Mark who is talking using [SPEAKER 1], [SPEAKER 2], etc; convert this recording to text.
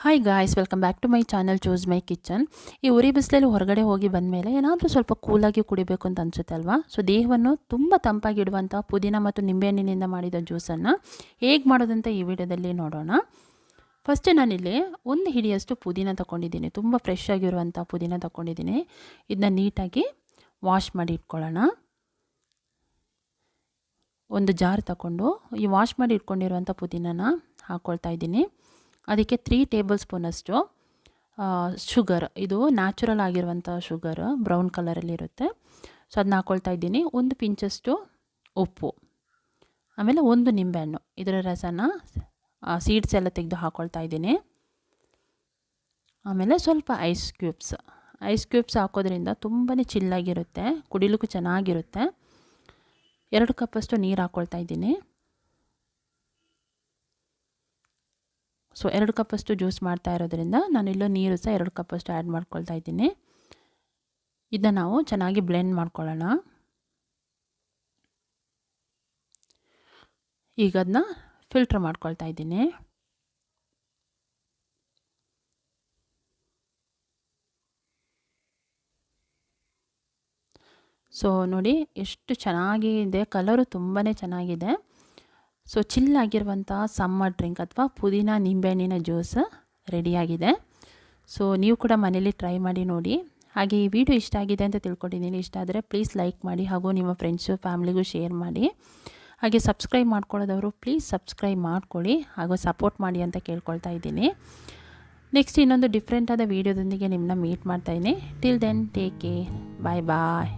[SPEAKER 1] Hi guys, welcome back to my channel choose my kitchen. ಈ ಉರಿ ಬಿಸಿಲಲ್ಲಿ ಹೊರಗಡೆ ಹೋಗಿ ಬಂದಮೇಲೆ ಏನಾದರೂ ಸ್ವಲ್ಪ ಕೂಲಾಗಿ ಕುಡಿಬೇಕು ಅಂತ ಅನಿಸುತ್ತೆ ಅಲ್ವಾ. ಸೊ ದೇಹವನ್ನು ತುಂಬ ತಂಪಾಗಿಡುವಂಥ ಪುದೀನ ಮತ್ತು ನಿಂಬೆಹಣ್ಣಿನಿಂದ ಮಾಡಿದ ಜ್ಯೂಸನ್ನು ಹೇಗೆ ಮಾಡೋದಂತ ಈ ವಿಡಿಯೋದಲ್ಲಿ ನೋಡೋಣ. ಫಸ್ಟ್ ನಾನಿಲ್ಲಿ ಒಂದು ಹಿಡಿಯಷ್ಟು ಪುದೀನ ತೊಗೊಂಡಿದ್ದೀನಿ. ತುಂಬ ಫ್ರೆಶ್ ಆಗಿರುವಂಥ ಪುದೀನ ತೊಗೊಂಡಿದ್ದೀನಿ. ಇದನ್ನ ನೀಟಾಗಿ ವಾಶ್ ಮಾಡಿ ಇಟ್ಕೊಳ್ಳೋಣ. ಒಂದು ಜಾರ್ ತಗೊಂಡು ಈ ವಾಶ್ ಮಾಡಿ ಇಟ್ಕೊಂಡಿರುವಂಥ ಪುದೀನನ ಹಾಕ್ಕೊಳ್ತಾ ಇದ್ದೀನಿ. ಅದಕ್ಕೆ 3 ಟೇಬಲ್ ಸ್ಪೂನಷ್ಟು ಶುಗರ್, ಇದು ನ್ಯಾಚುರಲ್ ಆಗಿರುವಂಥ ಶುಗರ್, ಬ್ರೌನ್ ಕಲರಲ್ಲಿರುತ್ತೆ. ಸೊ ಅದನ್ನ ಹಾಕ್ಕೊಳ್ತಾ ಇದ್ದೀನಿ. ಒಂದು ಪಿಂಚಷ್ಟು ಉಪ್ಪು, ಆಮೇಲೆ ಒಂದು ನಿಂಬೆಹಣ್ಣು, ಇದರ ರಸನ ಸೀಡ್ಸ್ ಎಲ್ಲ ತೆಗೆದು ಹಾಕ್ಕೊಳ್ತಾ ಇದ್ದೀನಿ. ಆಮೇಲೆ ಸ್ವಲ್ಪ ಐಸ್ ಕ್ಯೂಬ್ಸ್ ಹಾಕೋದ್ರಿಂದ ತುಂಬಾ ಚಿಲ್ಲಾಗಿರುತ್ತೆ, ಕುಡಿಲಿಕ್ಕೂ ಚೆನ್ನಾಗಿರುತ್ತೆ. 2 ಕಪ್ಪಷ್ಟು ನೀರು ಹಾಕ್ಕೊಳ್ತಾ ಇದ್ದೀನಿ. ಸೊ 2 ಕಪ್ಪಷ್ಟು ಜ್ಯೂಸ್ ಮಾಡ್ತಾ ಇರೋದ್ರಿಂದ ನಾನಿಲ್ಲೂ ನೀರು ಸಹ 2 ಕಪ್ಪಷ್ಟು ಆ್ಯಡ್ ಮಾಡ್ಕೊಳ್ತಾ ಇದ್ದೀನಿ. ಇದನ್ನ ನಾವು ಚೆನ್ನಾಗಿ ಬ್ಲೆಂಡ್ ಮಾಡ್ಕೊಳ್ಳೋಣ. ಈಗ ಅದನ್ನ ಫಿಲ್ಟ್ರ್ ಮಾಡ್ಕೊಳ್ತಾ ಇದ್ದೀನಿ. ಸೊ ನೋಡಿ ಎಷ್ಟು ಚೆನ್ನಾಗಿದೆ, ಕಲರು ತುಂಬಾ ಚೆನ್ನಾಗಿದೆ. ಸೊ ಚಿಲ್ಲಾಗಿರುವಂಥ ಸಮ್ಮರ್ ಡ್ರಿಂಕ್ ಅಥವಾ ಪುದೀನ ನಿಂಬೆಹಣ್ಣಿನ ಜ್ಯೂಸ್ ರೆಡಿಯಾಗಿದೆ. ಸೊ ನೀವು ಕೂಡ ಮನೇಲಿ ಟ್ರೈ ಮಾಡಿ ನೋಡಿ. ಹಾಗೆ ಈ ವಿಡಿಯೋ ಇಷ್ಟ ಆಗಿದೆ ಅಂತ ತಿಳ್ಕೊಂಡಿದ್ದೀನಿ. ಇಷ್ಟ ಆದರೆ ಪ್ಲೀಸ್ ಲೈಕ್ ಮಾಡಿ, ಹಾಗೂ ನಿಮ್ಮ ಫ್ರೆಂಡ್ಸು ಫ್ಯಾಮ್ಲಿಗೂ ಶೇರ್ ಮಾಡಿ. ಹಾಗೆ ಸಬ್ಸ್ಕ್ರೈಬ್ ಮಾಡ್ಕೊಳ್ಳೋದವರು ಪ್ಲೀಸ್ ಸಬ್ಸ್ಕ್ರೈಬ್ ಮಾಡ್ಕೊಳ್ಳಿ, ಹಾಗೂ ಸಪೋರ್ಟ್ ಮಾಡಿ ಅಂತ ಕೇಳ್ಕೊಳ್ತಾ ಇದ್ದೀನಿ. ನೆಕ್ಸ್ಟ್ ಇನ್ನೊಂದು ಡಿಫ್ರೆಂಟಾದ ವೀಡಿಯೋದೊಂದಿಗೆ ನಿಮ್ಮನ್ನ ಮೀಟ್ ಮಾಡ್ತಾಯಿದ್ದೀನಿ. ಟಿಲ್ ದೆನ್ ಟೇಕ್ ಕೇರ್, ಬಾಯ್ ಬಾಯ್.